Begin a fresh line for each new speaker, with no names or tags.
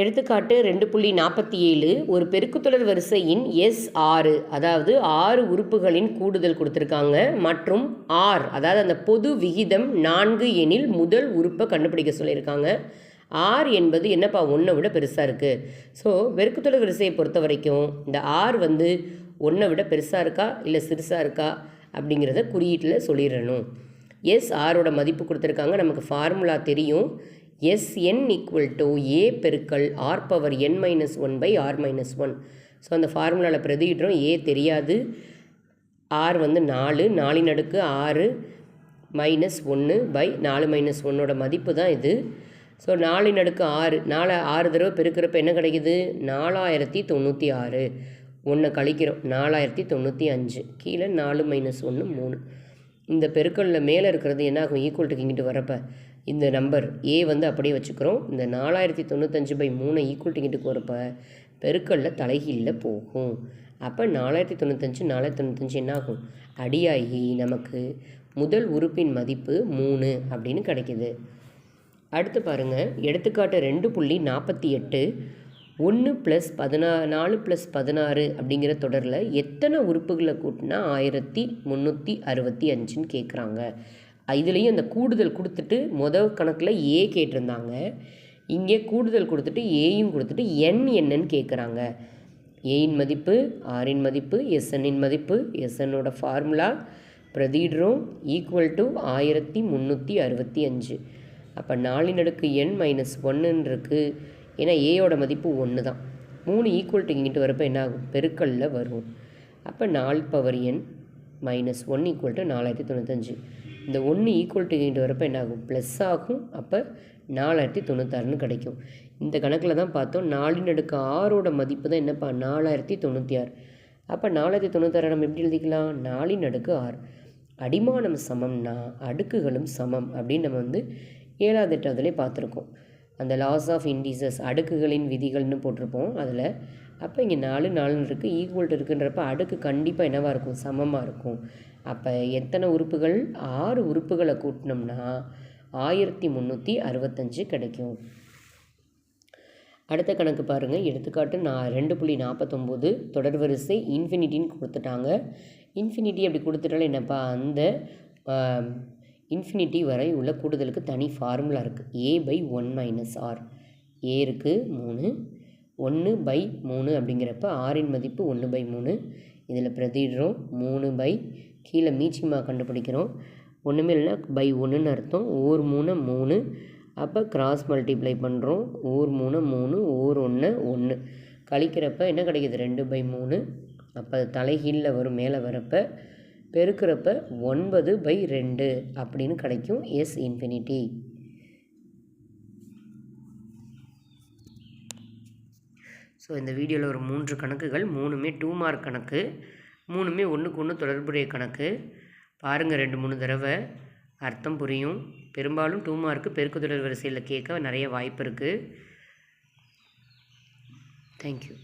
எடுத்துக்காட்டு 2.47 ஒரு பெருக்குத்தொடர் வரிசையின் S6 அதாவது 6 உறுப்புகளின் கூடுதல் கொடுத்துருக்காங்க மற்றும் R அதாவது அந்த பொது விகிதம் 4 எனில் முதல் உறுப்பை கண்டுபிடிக்க சொல்லியிருக்காங்க. R என்பது என்னப்பா 1 விட பெருசாக இருக்குது. ஸோ பெருக்குத்தொடர் வரிசையை பொறுத்த வரைக்கும் இந்த R வந்து 1 விட பெருசாக இருக்கா இல்லை சிறுசாக இருக்கா அப்படிங்கிறத குறியீட்டில் சொல்லிடணும். S6ஓட மதிப்பு கொடுத்துருக்காங்க. நமக்கு ஃபார்முலா தெரியும். Sn ஈக்குவல் டு A பெருக்கல் R power n minus 1 by R minus 1. So அந்த ஃபார்முலாவில் பிரதியிடுறோம். A தெரியாது. R வந்து 4, 4 அடுக்கு 6 மைனஸ் 1 பை 4 மைனஸ் 1ஓட மதிப்பு தான் இது. ஸோ 4 அடுக்கு 6 6 தடவை பெருக்கிறப்ப என்ன கிடைக்குது? 4096. 1 கழிக்கிறோம் 4095. கீழே 4 மைனஸ் 1 3. இந்த பெருக்கலில் மேலே இருக்கிறது என்ன ஆகும்? ஈக்குவல் டு இங்கிட்டு வரப்போ இந்த நம்பர் A வந்து அப்படியே வச்சுக்கிறோம். இந்த 4095 பை 3 ஈக்குவல் டு இங்கிட்டு வரப்போ பெருக்கலில் தலைகீழில் போகும். அப்போ 4095 என்ன ஆகும்? அடியாகி நமக்கு முதல் உறுப்பின் மதிப்பு 3 அப்படின்னு கிடைக்கிது. அடுத்து பாருங்கள், எடுத்துக்காட்டு 2.48 1 + 4 + 16 அப்படிங்கிற தொடரில் எத்தனை உறுப்புகளை கூட்டினா 1365ன்னு கேட்குறாங்க. இதுலேயும் அந்த கூடுதல் கொடுத்துட்டு முதல் கணக்கில் A கேட்டிருந்தாங்க. இங்கே கூடுதல் கொடுத்துட்டு ஏயும் கொடுத்துட்டு n என்னன்னு கேட்குறாங்க. ஏயின் மதிப்பு, ஆரின் மதிப்பு, SNஇன் மதிப்பு, SNோட ஃபார்முலா பிரதியிடுறோம். Equal to 1365. அப்போ 4 அடுக்கு n மைனஸ் 1 இருக்குது. ஏன்னா ஏயோட மதிப்பு 1 தான். 3 ஈக்குவல் டு இங்கிட்டு வரப்போ என்ன ஆகும்? பெருக்கல்ல வரும். அப்போ 4 power n minus 1 equal to 4095. இந்த 1 ஈக்குவல் டு இங்கிட்டு வரப்போ என்ன ஆகும்? ப்ளஸ் ஆகும். அப்போ 4096ன்னு கிடைக்கும். இந்த கணக்கில் தான் பார்த்தோம். 4 அடுக்கு 6ஓட மதிப்பு தான் என்னப்பா? 4096. அப்போ 4096 நம்ம எப்படி எழுதிக்கலாம்? 4 அடுக்கு 6. அடிமானம் சமம்னா அடுக்குகளும் சமம் அப்படின்னு நம்ம வந்து 7வது 8வதுலேயே பார்த்துருக்கோம். அந்த லாஸ் ஆஃப் இண்டீசஸ் அடுக்குகளின் விதிகள்னு போட்டிருப்போம் அதில். அப்போ இங்கே 4 4 இருக்குது, ஈக்குவல் டு இருக்குன்றப்ப அடுக்கு கண்டிப்பாக என்னவாக இருக்கும்? சமமாக இருக்கும். அப்போ எத்தனை உறுப்புகள்? 6 உறுப்புகளை கூட்டினோம்னா 1365 கிடைக்கும். அடுத்த கணக்கு பாருங்கள். எடுத்துக்காட்டு 2.49 தொடர் வரிசை இன்ஃபினிட்டின்னு கொடுத்துட்டாங்க. இன்ஃபினிட்டி அப்படி கொடுத்துட்டாலும் என்னப்பா? அந்த இன்ஃபினிட்டி வரை உள்ள கூடுதலுக்கு தனி ஃபார்முலா இருக்குது. A/1 - R. A இருக்குது 3, 1/3 அப்படிங்கிறப்ப ஆரின் மதிப்பு 1/3. இதில் பிரதிடுறோம். 3 கீழே மீச்சிமா கண்டுபிடிக்கிறோம். ஒன்றுமே இல்லைனா பை 1ன்னு அர்த்தம். ஓர் 3 3. அப்போ கிராஸ் மல்டிப்ளை பண்ணுறோம். ஓர் 3 3, ஓர் 1 1. கழிக்கிறப்ப என்ன கிடைக்கிது? 2/3. அப்போ தலைகீழில் வரும். மேலே வரப்போ பெருக்கிறப்ப 9/2 அப்படின்னு கிடைக்கும். S infinity. ஸோ இந்த வீடியோவில் ஒரு 3 கணக்குகள், 3மே 2 மார்க் கணக்கு, 3மே ஒன்றுக்கு ஒன்று தொடர்புடைய கணக்கு. பாருங்கள் 2-3 தடவை, அர்த்தம் புரியும். பெரும்பாலும் 2 மார்க்கு பெருக்குத்தொடர் வரிசையில் கேட்க நிறைய வாய்ப்பு இருக்குது. தேங்க்யூ.